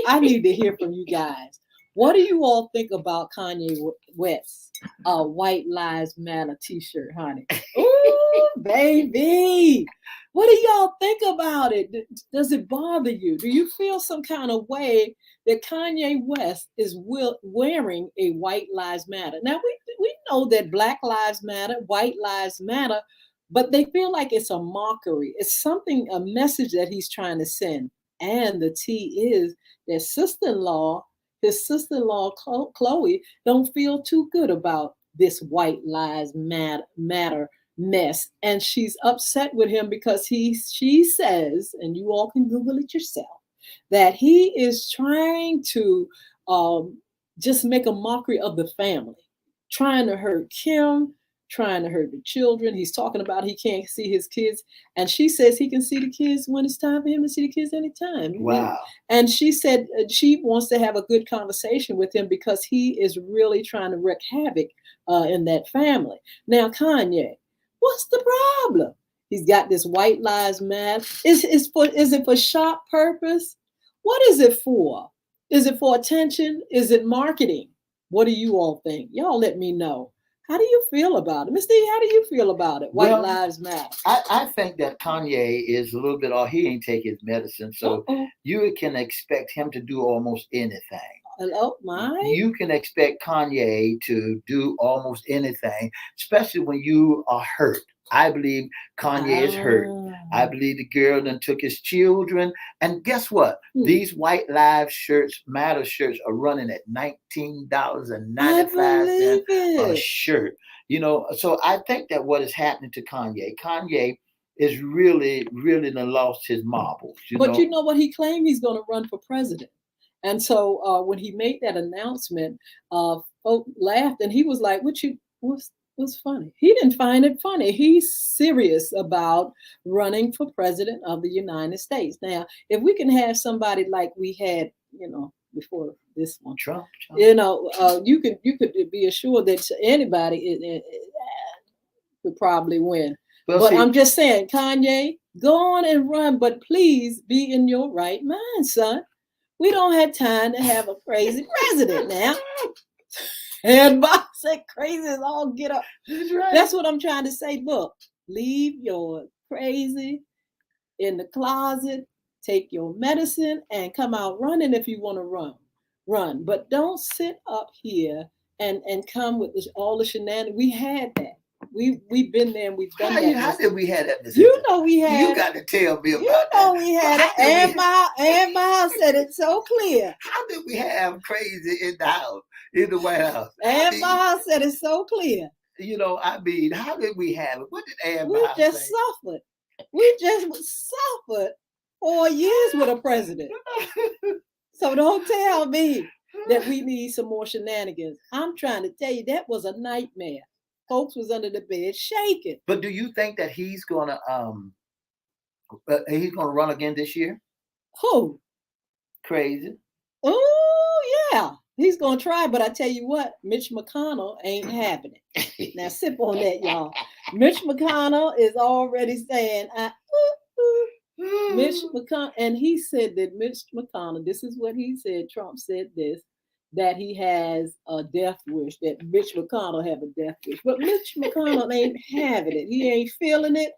I need to hear from you guys. What do you all think about Kanye West's White Lives Matter t-shirt, honey? Ooh, baby. What do y'all think about it? Does it bother you? Do you feel some kind of way that Kanye West is wearing a White Lives Matter? Now, we know that Black Lives Matter, White Lives Matter, but they feel like it's a mockery. It's a message that he's trying to send. And the tea is that his sister-in-law, Chloe, don't feel too good about this White Lives Matter mess. And she's upset with him because she says, and you all can Google it yourself, that he is trying to just make a mockery of the family, trying to hurt Kim, trying to hurt the children. He's talking about he can't see his kids. And she says he can see the kids when it's time for him to see the kids anytime. Wow. And she said she wants to have a good conversation with him because he is really trying to wreak havoc in that family. Now, Kanye, what's the problem? He's got this White Lives Matter. Is it for sharp purpose? What is it for? Is it for attention? Is it marketing? What do you all think? Y'all let me know. How do you feel about it? Miss D, how do you feel about it? White Lives Matter. I think that Kanye is a little bit off. He ain't take his medicine. So you can expect him to do almost anything. Hello, my. You can expect Kanye to do almost anything, especially when you are hurt. I believe Kanye is hurt. I believe the girl then took his children. And guess what? These White Lives Matter shirts are running at $19.95 a shirt. So I think that what is happening to Kanye is really, really lost his marbles. But you know what? He claimed he's going to run for president. And so when he made that announcement, folk laughed and he was like, what's funny? He didn't find it funny. He's serious about running for president of the United States. Now, if we can have somebody like we had, before this one, Trump. you could be assured that anybody could probably win. But I'm just saying, Kanye, go on and run, but please be in your right mind, son. We don't have time to have a crazy president now. And Bob said crazy as all get up. That's right. That's what I'm trying to say. Look, leave your crazy in the closet, take your medicine, and come out running if you want to run. But don't sit up here and come with all the shenanigans. We had that. We've been there and we've done that. How did we have that? You know we had. You got to tell me about that. We had it. And Miles said it so clear. How did we have crazy in the house, in the White House? And Miles said it so clear. How did we have it? What did Ann We just say? suffered. We just suffered 4 years with a president. So don't tell me that we need some more shenanigans. I'm trying to tell you that was a nightmare. Folks was under the bed shaking. But do you think that he's gonna run again this year? Who? Crazy. Oh yeah, he's gonna try. But I tell you what, Mitch McConnell ain't having it. Now sip on that, y'all. Mitch McConnell is already saying, Mitch McConnell, and he said that Mitch McConnell. This is what he said. Trump said this. That he has a death wish, that Mitch McConnell have a death wish. But Mitch McConnell ain't having it. He ain't feeling it.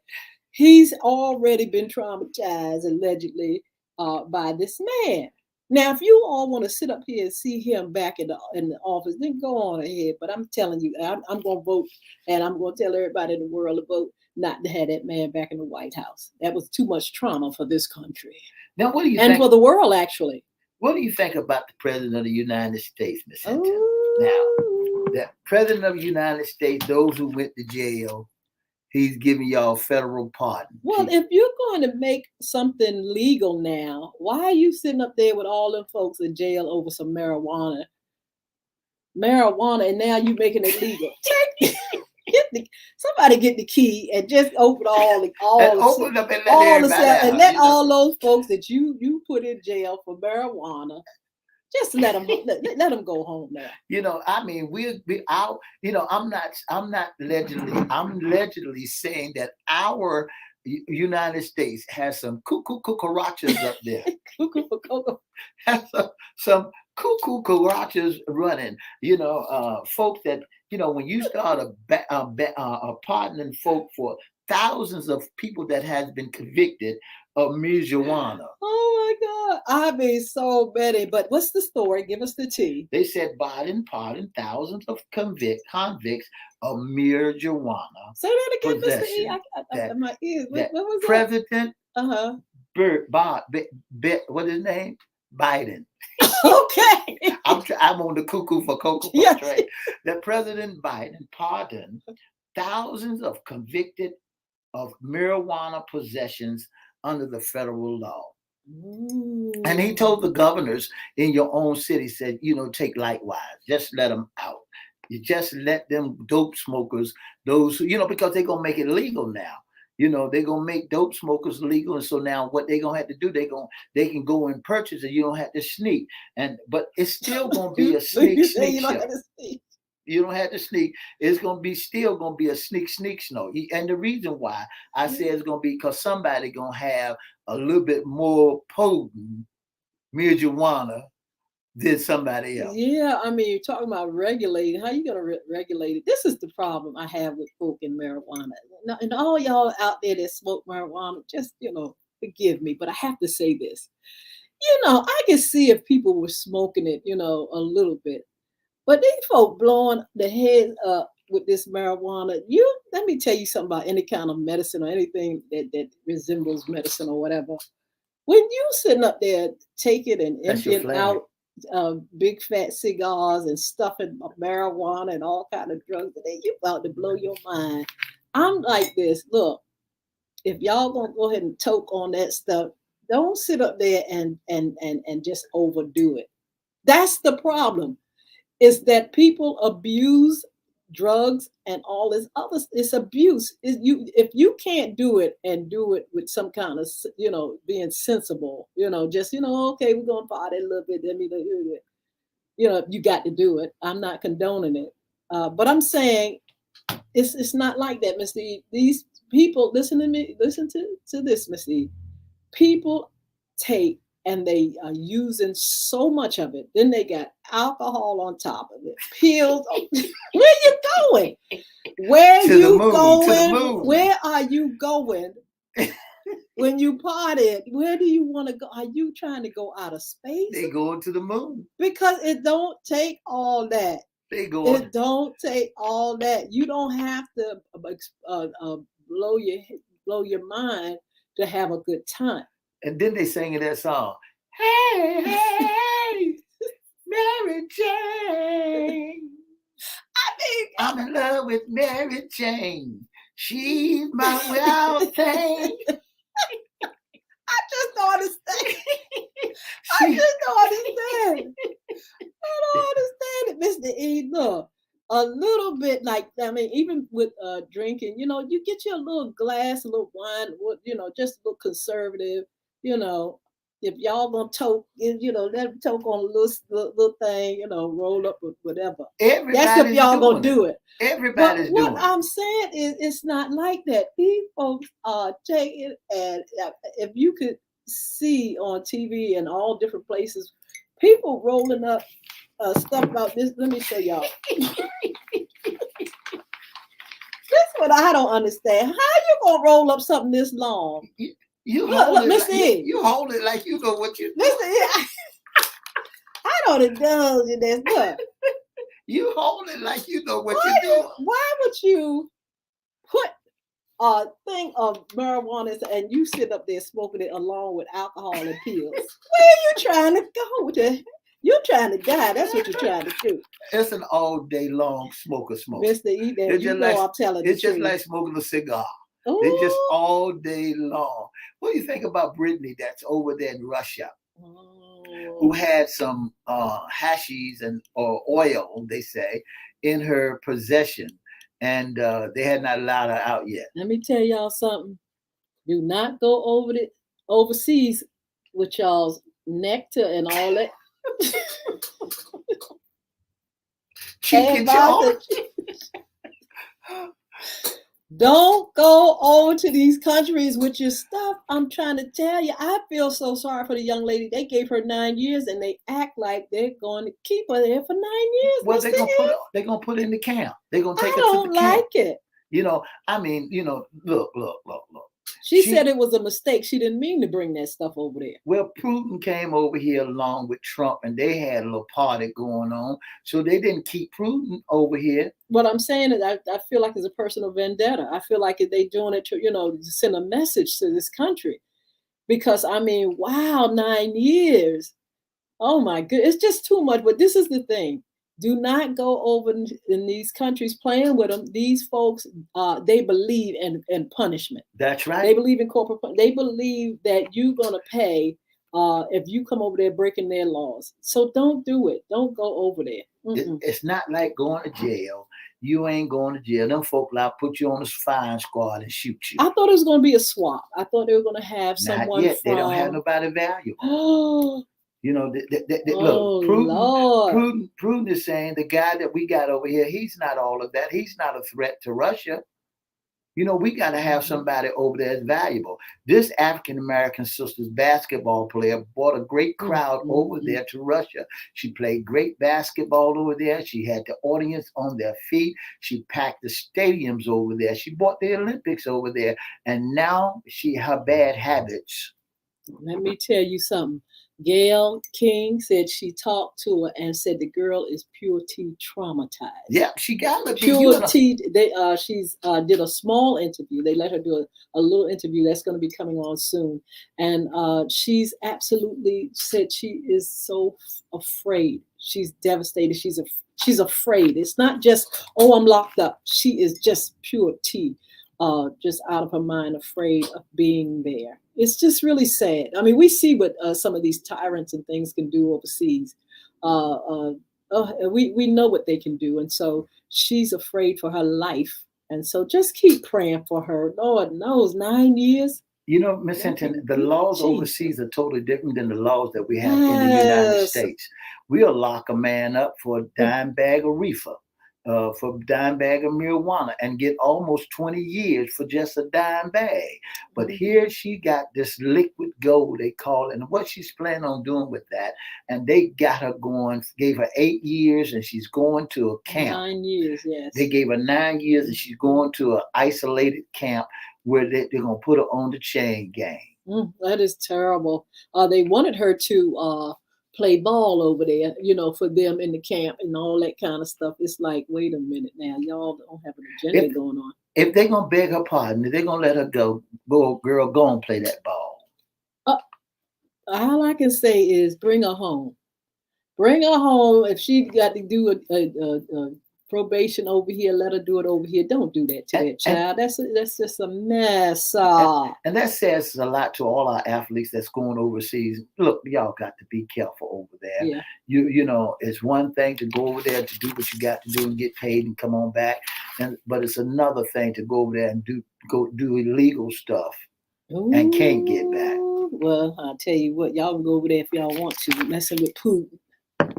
He's already been traumatized, allegedly, by this man. Now, if you all want to sit up here and see him back in the office, then go on ahead. But I'm telling you, I'm going to vote, and I'm going to tell everybody in the world to vote not to have that man back in the White House. That was too much trauma for this country. Now, what do you think? And for the world, actually. What do you think about the President of the United States, Miss Hinton? Now, the President of the United States, those who went to jail, he's giving y'all federal pardon. Well, if you're going to make something legal now, why are you sitting up there with all them folks in jail over some marijuana, and now you making it legal? Somebody get the key and just open and open up and let all the everybody cell and out. let all those folks that you put in jail for marijuana, just let them go home now. I mean, we our, I'm not allegedly, I'm allegedly saying that our United States has some cuckoo cucarachas up there. Has some cuckoo cucarachas running. Folks that, when you start pardoning folk for thousands of people that has been convicted of marijuana. Oh my God. I mean, so many. But what's the story? Give us the tea. They said Biden pardoned thousands of convicts of marijuana. Say that again, Mr. E. My ears. What was President that? what is his name? Biden. Okay. I'm on the cuckoo for cocoa Yes. train. That President Biden pardoned thousands of convicted of marijuana possessions under the federal law. Ooh. And he told the governors in your own city, said, take likewise, just let them out. You just let them dope smokers, those who, because they're going to make it legal now. They're going to make dope smokers legal. And so now what they're going to have to do, they can go and purchase it. You don't have to sneak. But it's still going to be a sneak show. You don't have to sneak. It's still going to be a sneak snow. And the reason why I say it's going to be because somebody going to have a little bit more potent marijuana than somebody else. Yeah, I mean, you're talking about regulating. How you going to regulate it? This is the problem I have with folk and marijuana. And all y'all out there that smoke marijuana, just, forgive me, but I have to say this. I can see if people were smoking it, a little bit. But these folk blowing the head up with this marijuana, let me tell you something about any kind of medicine or anything that resembles medicine or whatever. When you sitting up there taking and emptying out big fat cigars and stuffing marijuana and all kind of drugs, you about to blow your mind. I'm like this. Look, if y'all gonna go ahead and toke on that stuff, don't sit up there and just overdo it. That's the problem. Is that people abuse drugs and all this other. It's abuse. If you can't do it and do it with some kind of being sensible, just okay, we're gonna party a little bit. Let me do it. You got to do it. I'm not condoning it, but I'm saying it's not like that, Mr. E. These people, listen to me. Listen to this, Mr. E. People take and they are using so much of it. Then they got alcohol on top of it, pills. Where you going? Where to you the moon, going? To the moon. Where are you going? When you party, where do you want to go? Are you trying to go out of space? They going to the moon. Because it don't take all that. It don't take all that. You don't have to blow your mind to have a good time. And then they sang in that song, hey, hey, Mary Jane. I'm in love with Mary Jane. She's my wild thing. I just don't understand. I don't understand it, Mr. E. Look, a little bit like, I mean, even with drinking, you get you a little glass, a little wine, just a little conservative, if y'all gonna toke, let them toke on a little thing, roll up or whatever. That's if y'all gonna do it. Everybody's doing it. What I'm saying is, it's not like that. These folks are taking, and if you could see on TV and all different places, people rolling up stuff about this. Let me show y'all. That's what I don't understand. How you gonna roll up something this long? You hold it like you know what you do. Mr. E, I don't indulge in this. Look. You hold it like you know what you're doing. Why would you put a thing of marijuana and you sit up there smoking it along with alcohol and pills? Where are you trying to go? You're trying to die. That's what you're trying to do. It's an all day long smoke. Mr. E, I'm telling you. It's just like smoking a cigar. Ooh. They just all day long. What do you think about Brittany that's over there in Russia? Who had some hashies or oil, they say, in her possession. and they had not allowed her out yet. Let me tell y'all something. Do not go overseas with y'all's nectar and all that. She get your Don't go over to these countries with your stuff. I'm trying to tell you, I feel so sorry for the young lady. They gave her 9 years and they act like they're going to keep her there for 9 years. Well, they're gonna put it in the camp. They're gonna take I her don't to the camp. like it. You know, I mean, look. She said it was a mistake. She didn't mean to bring that stuff over there. Well, Putin came over here along with Trump, and they had a little party going on. So they didn't keep Putin over here. What I'm saying is, I feel like it's a personal vendetta. I feel like they're doing it to send a message to this country. Because, I mean, wow, 9 years. Oh, my goodness. It's just too much. But this is the thing. Do not go over in these countries playing with them. These folks, they believe in punishment. That's right. They believe in corporate punishment. They believe that you're going to pay if you come over there breaking their laws. So don't do it. Don't go over there. It's not like going to jail. You ain't going to jail. Them folk like put you on a firing squad and shoot you. I thought it was going to be a swap. I thought they were going to have someone. Not yet. They don't have nobody valuable. Oh. Look, Lord. Putin is saying the guy that we got over here, he's not all of that. He's not a threat to Russia. We got to have somebody over there that's valuable. This African-American sister's basketball player brought a great crowd over there to Russia. She played great basketball over there. She had the audience on their feet. She packed the stadiums over there. She brought the Olympics over there. And now her bad habits. Let me tell you something. Gail King said she talked to her and said the girl is pure T traumatized. Yeah, she got to be pure T. She's did a small interview. They let her do a little interview that's going to be coming on soon, and she's absolutely said she is so afraid. She's devastated. She's afraid. It's not just I'm locked up. She is just pure T. Just out of her mind, afraid of being there. It's just really sad. I mean, we see what some of these tyrants and things can do overseas. We know what they can do. And so she's afraid for her life. And so just keep praying for her. Lord knows, 9 years. Miss Hinton, the laws overseas are totally different than the laws that we have in the United States. We'll lock a man up for a dime bag of reefer. For a dime bag of marijuana and get almost 20 years for just a dime bag. But here she got this liquid gold, they call it, and what she's planning on doing with that. And they got her going, gave her 8 years, and she's going to a camp. 9 years, yes. They gave her 9 years, and she's going to an isolated camp where they're going to put her on the chain gang. That is terrible. They wanted her to play ball over there, for them in the camp and all that kind of stuff. It's like, wait a minute now, y'all don't have an agenda going on. If they're going to beg her pardon, if they're going to let her go, girl, go and play that ball. All I can say is bring her home. Bring her home. If she got to do a probation over here, let her do it over here. Don't do that to that child. That's just a mess. And that says a lot to all our athletes that's going overseas. Look, y'all got to be careful over there. Yeah. It's one thing to go over there to do what you got to do and get paid and come on back, but it's another thing to go over there and do illegal stuff and can't get back. Well, I'll tell you what, y'all can go over there if y'all want to, messing with Putin.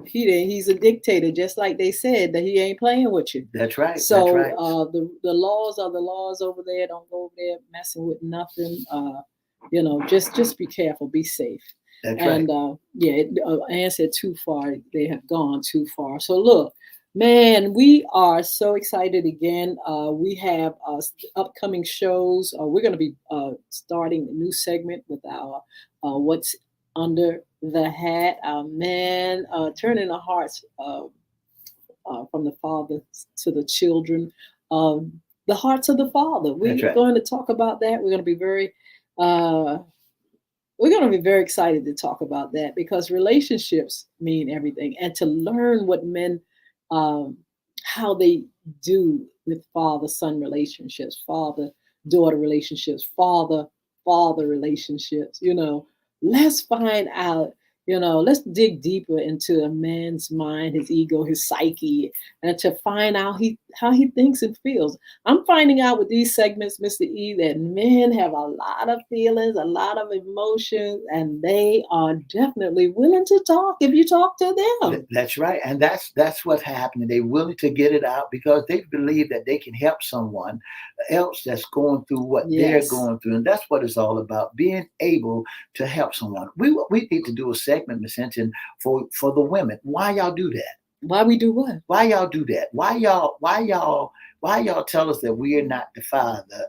He's a dictator, just like they said that he ain't playing with you. That's right. So that's right. The laws are the laws over there. Don't go over there messing with nothing. Just be careful, be safe. That's right. And Ann said too far. They have gone too far. So look, man, we are so excited again. We have upcoming shows. We're going to be starting a new segment with our What's Under the Hat. Turning the hearts from the father to the children. The hearts of the father. We're going to talk about that. We're going to be very excited to talk about that because relationships mean everything, and to learn what men how they do with father-son relationships, father-daughter relationships, father-father relationships. Let's find out, let's dig deeper into a man's mind, his ego, his psyche, and to find out how he thinks and feels. I'm finding out with these segments, Mr. E, that men have a lot of feelings, a lot of emotions, and they are definitely willing to talk if you talk to them. That's right, and that's what's happening. They're willing to get it out because they believe that they can help someone else that's going through what they're Yes. going through, and that's what it's all about: being able to help someone. We need to do a segment, Miss Hinton, for the women. Why y'all do that? Why we do what? Why y'all do that? Why y'all tell us that we are not the father?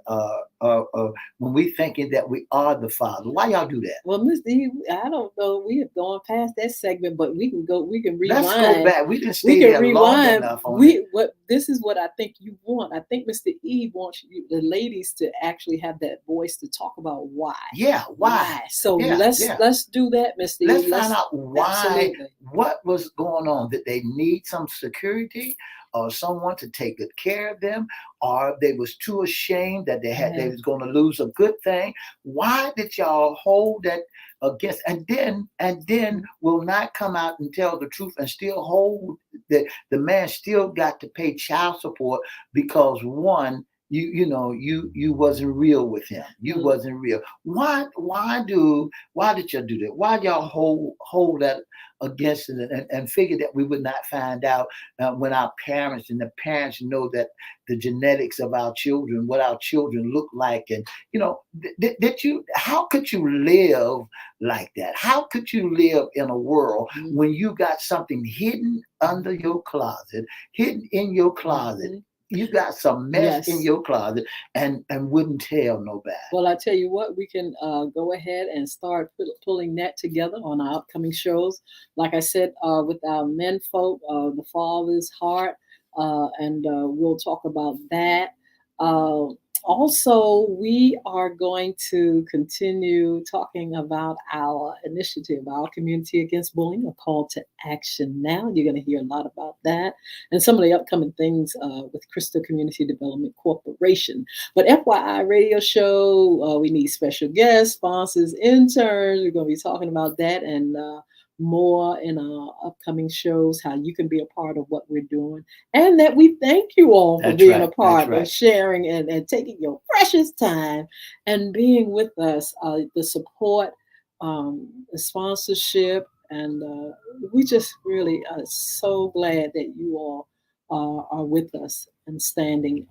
When we thinking that we are the father, why y'all do that? Well, Mr. E, I don't know. We have gone past that segment, but we can go. We can Let's go rewind. back. We didn't We stay can there long rewind. enough on it. We what this is what I think you want. I think Mr. E wants you, the ladies, to actually have that voice to talk about why. Yeah, why? So Yeah, let's yeah. let's do that, Mr. Let's E. find out why, Absolutely. what was going on. Did they need some security or someone to take good care of them, or they was too ashamed that they Yeah. was going to lose a good thing? Why did y'all hold that against, and then will not come out and tell the truth and still hold that the man still got to pay child support because one, you wasn't real with him. You Well, wasn't real. Why did y'all do that? Why y'all hold that against it, and figure that we would not find out when our parents and the parents know that the genetics of our children, what our children look like, and did you? How could you live like that? How could you live in a world mm, when you got something hidden under your closet, hidden in your closet? mhm. You got some mess in Yes. your closet and wouldn't tell nobody. Well, I tell you what, we can go ahead and start pulling that together on our upcoming shows. Like I said, with our men folk, the Father's Heart, and we'll talk about that. Uh, Also, we are going to continue talking about our initiative, our Community Against Bullying, a call to action now. You're going to hear a lot about that and some of the upcoming things with Crystal Community Development Corporation. But FYI radio show, we need special guests, sponsors, interns. We're going to be talking about that and more in our upcoming shows, how you can be a part of what we're doing. And that we thank you all for That's being a right. That's part and right. sharing and taking your precious time and being with us, the support, the sponsorship. And we just really are so glad that you all are with us and standing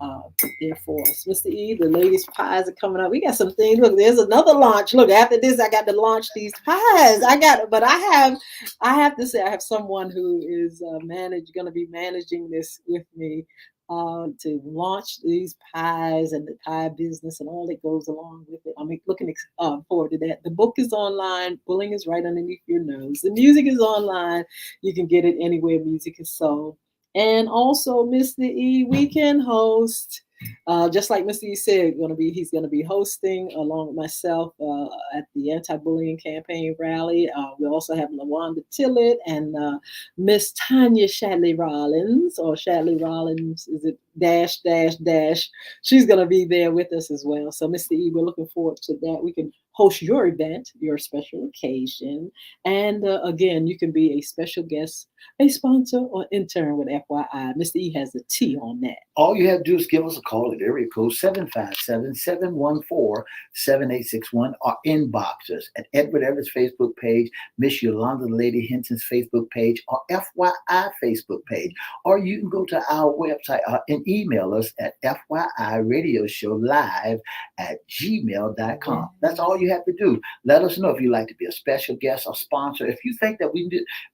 there for us. Mr. E, the ladies' pies are coming up. We got some things. Look, there's another launch. Look, after this, I got to launch these pies. But I have to say, I have someone who is going to be managing this with me to launch these pies and the pie business and all that goes along with it. I'm looking forward to that. The book is online. Bullying is right underneath your nose. The music is online. You can get it anywhere music is sold. And also, Mr. E, we can host. Just like Mr. E said, he's gonna be hosting along with myself at the anti-bullying campaign rally. We also have LaWanda Tillett and Miss Tanya Shadley Rollins, or Shadley Rollins, is it dash dash dash? She's gonna be there with us as well. So, Mr. E, we're looking forward to that. We can host your event, your special occasion, and again, you can be a special guest, a sponsor, or intern with FYI. Mr. E has a T on that. All you have to do is give us a call at area code 757-714-7861 or inbox us at Edward Everett's Facebook page, Miss Yolanda Lady Hinton's Facebook page, or FYI Facebook page. Or you can go to our website and email us at FYIRadioShowLive@gmail.com. That's all you have to do. Let us know if you'd like to be a special guest or sponsor. If you think that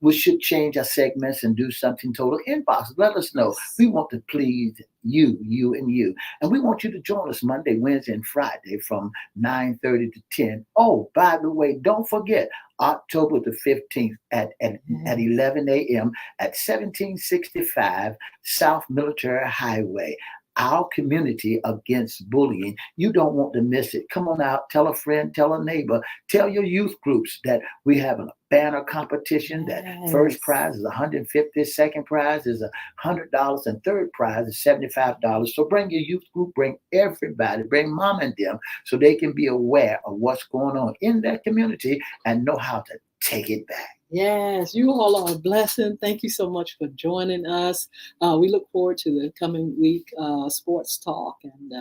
we should change our segments and do something total, inbox. Let us know. We want to please you, and you. And we want you to join us Monday, Wednesday, and Friday from 9:30 to 10. Oh, by the way, don't forget, October the 15th at 11 a.m. at 1765 South Military Highway. Our Community Against Bullying. You don't want to miss it. Come on out, tell a friend, tell a neighbor, tell your youth groups that we have a banner competition. That first prize is $150, second prize is $100, and third prize is $75. So bring your youth group, bring everybody, bring mom and them, so they can be aware of what's going on in their community and know how to take it back. Yes, you all are a blessing. Thank you so much for joining us. We look forward to the coming week sports talk and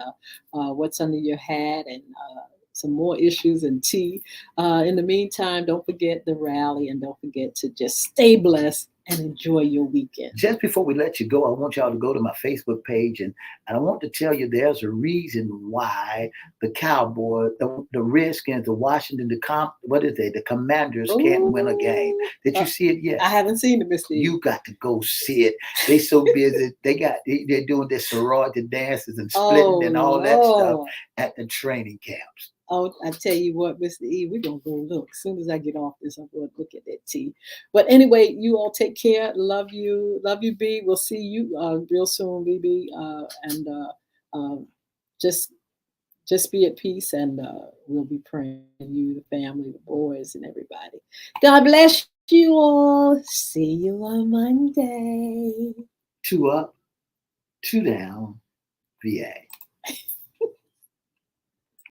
what's under your hat and some more issues and tea. In the meantime, don't forget the rally and don't forget to just stay blessed and enjoy your weekend. Just before we let you go, I want y'all to go to my Facebook page, and I want to tell you there's a reason why the Cowboys, the Redskins, the Washington, the Commanders can't win a game. Did you see it yet? I haven't seen it, Mr. E. You got to go see it. They so busy. They're doing their sorority dances and splitting and all that stuff at the training camps. Oh, I tell you what, Mr. E, we're going to go look. As soon as I get off this, I'm going to look at that tea. But anyway, you all take care. Love you. Love you, B. We'll see you real soon, BB. Just be at peace, and we'll be praying for you, the family, the boys, and everybody. God bless you all. See you on Monday. 2 up, 2 down, VA.